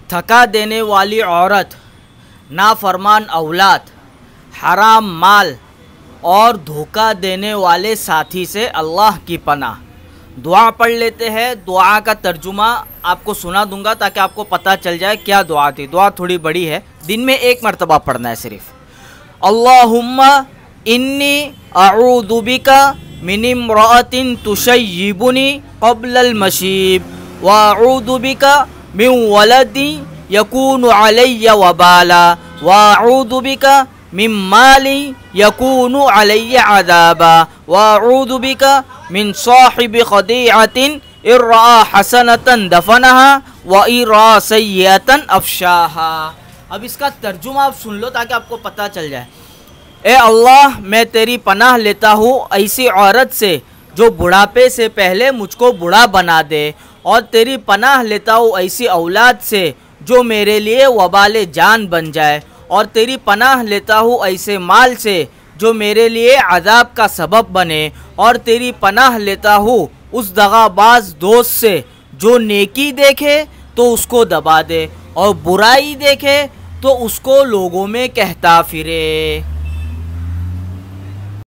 थका देने वाली औरत, नाफरमान औलाद, हराम माल और धोखा देने वाले साथी से अल्लाह की पनाह। दुआ पढ़ लेते हैं। दुआ का तर्जुमा आपको सुना दूंगा ताकि आपको पता चल जाए क्या दुआ थी। दुआ थोड़ी बड़ी है, दिन में एक मरतबा पढ़ना है सिर्फ। अल्लाहुम्मा इन्नी अऊदु बिका मिन इम्राअतिन तुशय्यिबुनी क़ब्लल मशीब व अऊदु बिका मिन वलदी यकूनु अलैया वबाला व अऊदु बिका मिन माली यकूनु अलैया अदाबा व अऊदु बिका मिन साहिबि खदीअतिन इर्रा हसनतन दफनहा व इर्रा सय्यतन अफशाहा। अब इसका तर्जुमा आप सुन लो ताकि आपको पता चल जाए। ए अल्लाह, मैं तेरी पनाह लेता हूँ ऐसी औरत से जो बुढ़ापे से पहले मुझको बूढ़ा बना दे, और तेरी पनाह लेता हूँ ऐसी औलाद से जो मेरे लिए वबाले जान बन जाए, और तेरी पनाह लेता हूँ ऐसे माल से जो मेरे लिए अजाब का सबब बने, और तेरी पनाह लेता हूँ उस दगाबाज दोस्त से जो नेकी देखे तो उसको दबा दे और बुराई देखे तो उसको लोगों में कहता फिरे।